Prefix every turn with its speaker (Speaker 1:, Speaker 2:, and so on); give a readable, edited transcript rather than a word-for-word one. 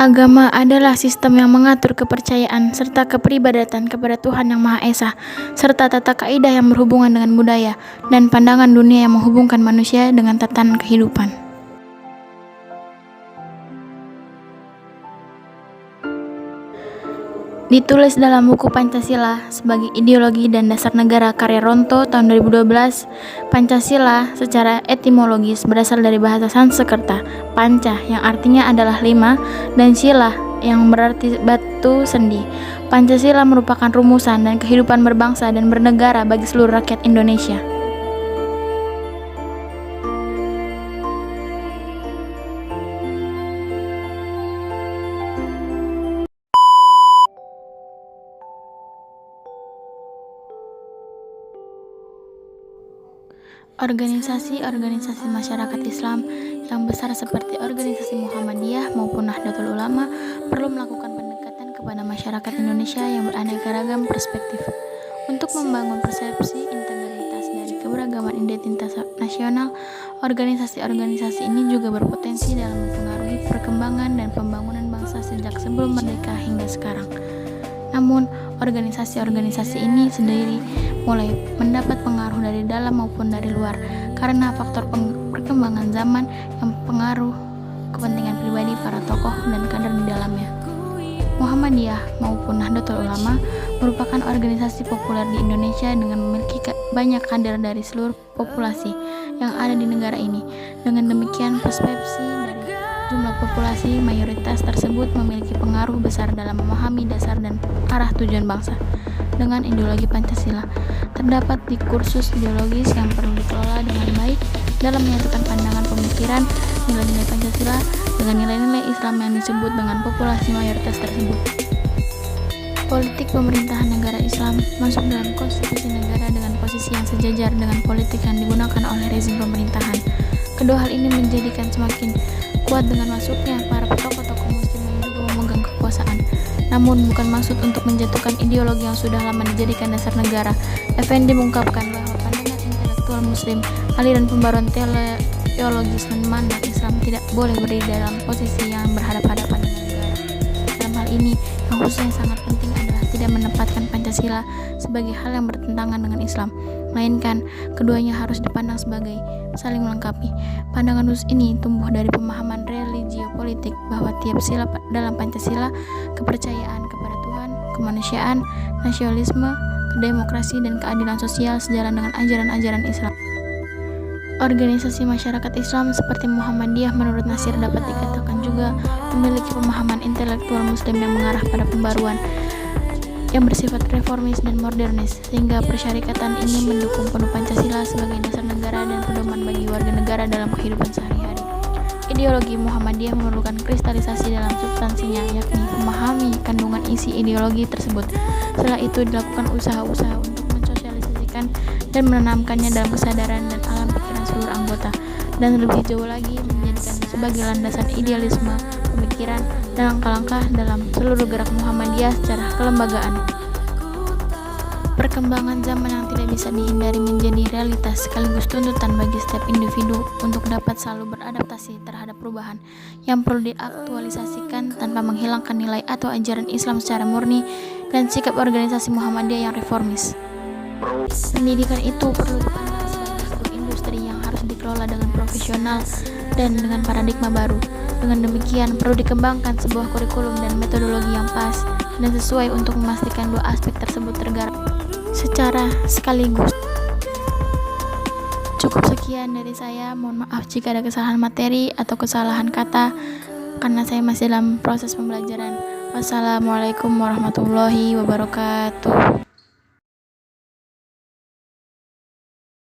Speaker 1: Agama adalah sistem yang mengatur kepercayaan serta kepribadatan kepada Tuhan Yang Maha Esa, serta tata kaidah yang berhubungan dengan budaya dan pandangan dunia yang menghubungkan manusia dengan tatanan kehidupan. Ditulis dalam buku Pancasila sebagai ideologi dan dasar negara karya Ronto tahun 2012, Pancasila secara etimologis berasal dari bahasa Sanskerta, panca yang artinya adalah 5 dan sila yang berarti batu sendi. Pancasila merupakan rumusan dan kehidupan berbangsa dan bernegara bagi seluruh rakyat Indonesia. Organisasi-organisasi masyarakat Islam yang besar seperti organisasi Muhammadiyah maupun Nahdlatul Ulama perlu melakukan pendekatan kepada masyarakat Indonesia yang beraneka ragam perspektif untuk membangun persepsi integritas dari keberagaman identitas nasional. Organisasi-organisasi ini juga berpotensi dalam mempengaruhi perkembangan dan pembangunan bangsa sejak sebelum merdeka hingga sekarang. Namun, organisasi-organisasi ini sendiri mulai mendapat pengaruh dari dalam maupun dari luar karena faktor perkembangan zaman yang mempengaruhi kepentingan pribadi para tokoh dan kader di dalamnya. Muhammadiyah maupun Nahdlatul Ulama merupakan organisasi populer di Indonesia dengan memiliki banyak kader dari seluruh populasi yang ada di negara ini. Dengan demikian, persepsi dari jumlah populasi mayoritas tersebut memiliki pengaruh besar dalam memahami dasar dan arah tujuan bangsa. Dengan ideologi Pancasila, terdapat diskursus ideologis yang perlu dikelola dengan baik dalam menyatukan pandangan pemikiran nilai-nilai Pancasila dengan nilai-nilai Islam yang disebut dengan populasi mayoritas tersebut. Politik pemerintahan negara Islam masuk dalam konstitusi negara dengan posisi yang sejajar dengan politik yang digunakan oleh rezim pemerintahan. Kedua hal ini menjadikan semakin kuat dengan masuknya para tokoh-tokoh muslim yang juga memegang kekuasaan. Namun bukan maksud untuk menjatuhkan ideologi yang sudah lama dijadikan dasar negara. Effendi mengungkapkan bahwa pandangan intelektual muslim, aliran pembaruan teologis dan mandat Islam tidak boleh berdiri dalam posisi yang berhadapan-hadapan dengan negara. Dalam hal ini, yang khususnya sangat penting adalah tidak menempatkan Pancasila sebagai hal yang bertentangan dengan Islam, melainkan keduanya harus dipandang sebagai saling melengkapi. Pandangan khusus ini tumbuh dari pemahaman religio-politik bahwa tiap sila dalam Pancasila, kepercayaan kepada Tuhan, kemanusiaan, nasionalisme, demokrasi, dan keadilan sosial sejalan dengan ajaran-ajaran Islam. Organisasi masyarakat Islam seperti Muhammadiyah menurut Nasir dapat dikatakan juga memiliki pemahaman intelektual muslim yang mengarah pada pembaruan yang bersifat reformis dan modernis, sehingga persyarikatan ini mendukung penuh Pancasila sebagai dasar negara dan pedoman bagi warga negara dalam kehidupan sehari-hari. Ideologi Muhammadiyah memerlukan kristalisasi dalam substansinya, yakni memahami kandungan isi ideologi tersebut. Setelah itu dilakukan usaha-usaha untuk mensosialisasikan dan menanamkannya dalam kesadaran dan alam pikiran seluruh anggota, dan lebih jauh lagi menjadikan sebagai landasan idealisme pemikiran dan langkah-langkah dalam seluruh gerak Muhammadiyah secara kelembagaan. Perkembangan zaman yang tidak bisa dihindari menjadi realitas sekaligus tuntutan bagi setiap individu untuk dapat selalu beradaptasi terhadap perubahan yang perlu diaktualisasikan tanpa menghilangkan nilai atau ajaran Islam secara murni dan sikap organisasi Muhammadiyah yang reformis. Pendidikan itu perlu dipandang sebagai sebuah industri yang harus dikelola dengan profesional dan dengan paradigma baru. Dengan demikian, perlu dikembangkan sebuah kurikulum dan metodologi yang pas dan sesuai untuk memastikan dua aspek tersebut tergarap secara sekaligus. Cukup sekian dari saya, mohon maaf jika ada kesalahan materi atau kesalahan kata karena saya masih dalam proses pembelajaran. Wassalamualaikum warahmatullahi wabarakatuh.